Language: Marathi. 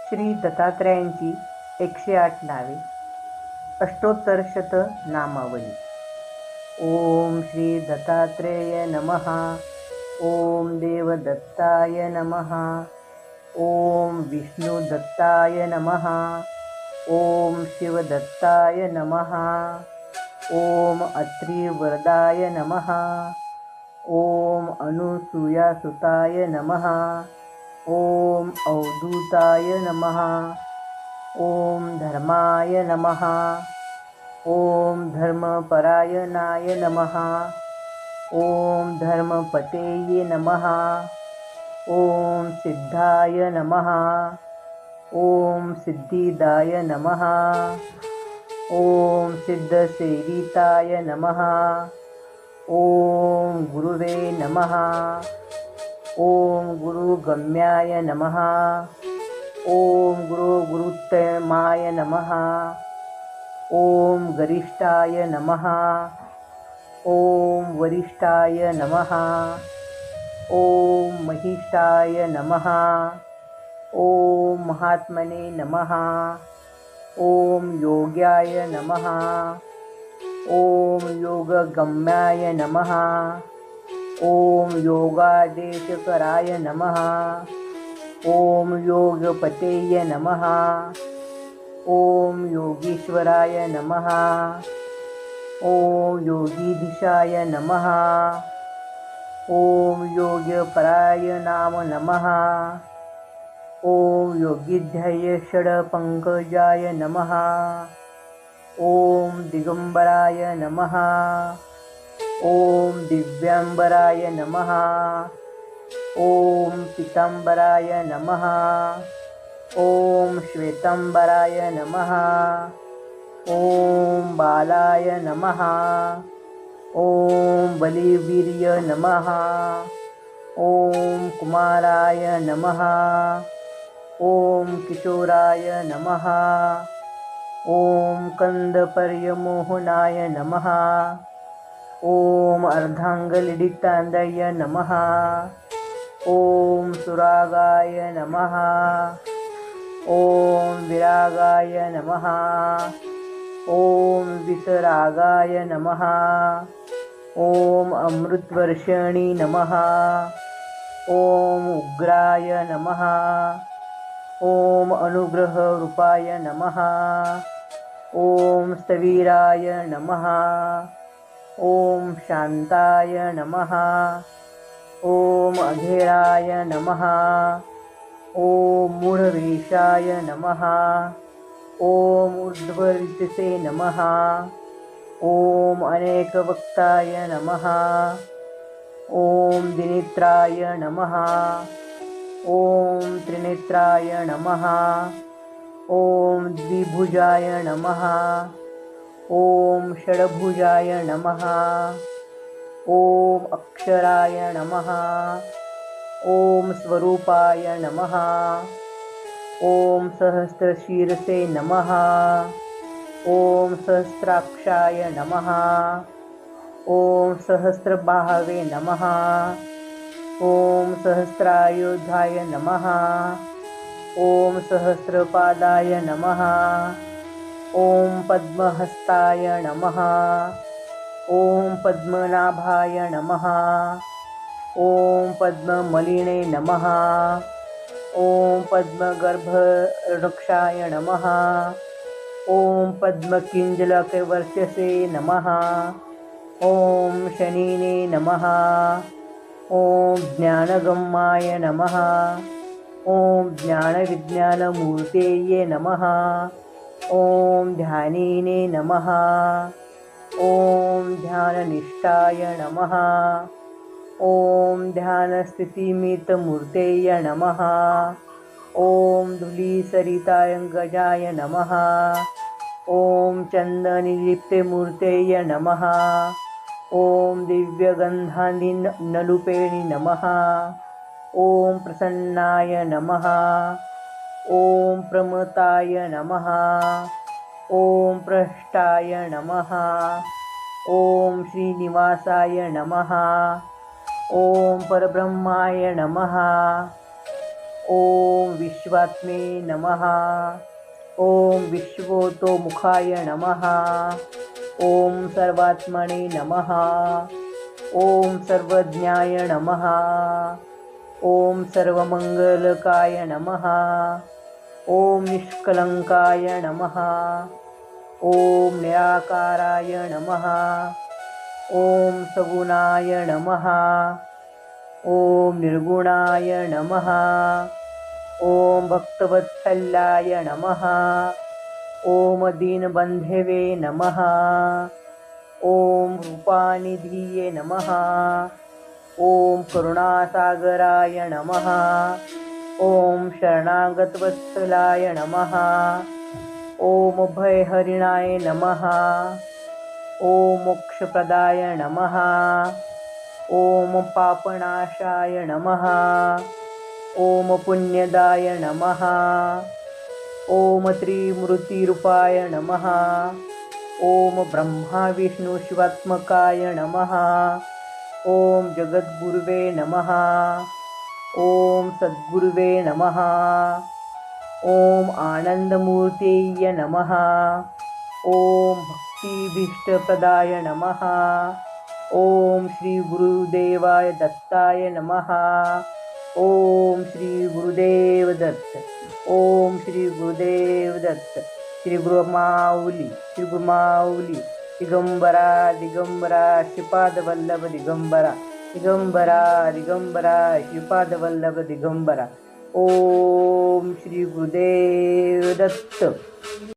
श्री दत्तात्रयांची 108 नावे. अष्टोत्तरशत नामावली. ओम श्री दत्तात्रेय नमः. ओम देवदत्ताय नमः. ओम विष्णुदत्ताय नमः. ओम शिवदत्ताय नमः. ओम अत्रिवरदाय नमः. ओम अनुसूयासुताय नमः. ओम अवधूताय नमः. ओम धर्माय नमः. ओम धर्मपरायणाय नमः. ओम धर्मपतेये नमः. ओम सिद्धाय नमः. ओम सिद्धिदाय नमः. ओम सिद्धसेविताय नमः. ओम गुरुवे नमः. ओम गुरुगम्याय नमः. ओम गुरुत्तमाय नमः. ओम गरिष्ठाय नमः. ओम वरिष्ठाय नमः. ओम महिष्ठाय नमः. ओम महात्मने नमः. ओम योग्याय नमः. ओम योगगम्याय नमः. ओम योगादेशकराय नमः. ओम योगपतेय नमः. ओम योगीश्वराय नमः. ओम योगीधीशाय नमः. ओम योगपरायणाय नमः. ओम योगिध्याय षड्पंकजाय नमः. ओम दिगंबराय नमः. ओम दिव्यांबराय नमः. ओम पीतांबराय नमः. ओम श्वेतांबराय नमः. ओम बालाय नमः. ओम बलिवीर्य नमः. ओम कुमाराय नमः. ओम किशोराय नमः. ओम कंदपर्यमोहनाय नमः. ओम अर्धांगलिडितांदाय नमः. ओम सुरागाय नमः. ओम विरागाय नमः. ओम विसरागाय नमः. ओम अमृतवर्षिणी नमः. ओम उग्राय नमः. ओम अनुग्रहरूपाय नमः. ओम स्थवीराय नमः. ओम शांताय नमः. ओम अधेराय नमः. ओम मूढवेशाय नमः. ओम ऊर्ध्वरितसे नमः. ओम अनेकवक्ताय नमः. ओम दिनेत्राय नमः. ओम त्रिनेत्राय नमः. ओम द्विभुजाय नमः. ओम षड्भुजाय नमः. ओम अक्षराय नमः. ओम स्वरूपाय नमः. ओम सहस्रशीर्षे नमः. ओम सहस्राक्षाय नमः. ओम सहस्रबाहवे नमः. ओम सहस्रायुधाय नमः. ओम सहस्रपादाय नमः. ओम पद्महस्ताय नमः. ओम पद्मनाभाय नमः. ओम पद्ममलिने नमः. ओम पद्मगर्भवृक्षाय नमः. ओम पद्मकिंजलकवर्चसे नमः. ओम शनिने नमः. ओम ज्ञानगम्याय नमः. ओम ज्ञानविज्ञानमूर्तये नमः. ओम ध्यानिने नमः. ओम ध्याननिष्ठाय नमः. ओम ध्यानस्थितिमितमूर्तये नमः. ओम धूलिसरितायंगजाय नमः. ओम चन्दनलिप्तमूर्तये नमः. ओम दिव्यगन्धादिनलुपेणि नमः. ओम प्रसन्नाय नमः. ओम प्रमताय नमः. ओम प्रष्टाय नमः. ओम श्रीनिवासाय नमः. ओम परब्रह्माय नमः. ॐ विश्वात्मे नमः। ॐ विश्वतोमुखाय नमः। ॐ सर्वात्मने नमः। ॐ सर्वज्ञाय नमः। ॐ सर्वमङ्गलकाय नमः। ॐ निष्कलङ्काय नमः। ॐ निराकाराय नमः। ॐ सगुणाय नमः। ॐ निर्गुणाय नमः। ॐ भक्तवत्सल्याय नमः। ॐ दीनबन्धवे नमः। ॐ रूपानिधिये नमः। ॐ करुणासागराय नमः। ॐ शरणागतवत्सलाय नमः। ॐ भयहरिणाय नमः। ॐ मोक्षप्रदाय नमः। ॐ पापनाशाय नमः। ॐ पुण्यदाय नमः। ॐ त्रिमूर्तिरूपाय नमः। ॐ ब्रह्मा विष्णु शिवात्मकाय नमः। ॐ जगद्गुरुवे नमः। ॐ सद्गुरुवे नमः। ॐ आनन्दमूर्तये नमः। ॐ भक्तिभीष्टप्रदाय नमः। ॐ श्री गुरुदेवाय दत्ताय नमः। ॐ श्री गुरुदेव दत्त। ॐ श्री गुरुदेव दत्त। श्री गुरुमाऊली श्री गुरुमाऊली दिगंबरा दिगंबरा श्रीपादवल्लभ दिगंबरा दिगंबरा दिगंबरा श्रीपादवल्लभ दिगंबरा। ॐ श्री गुरुदेव दत्त।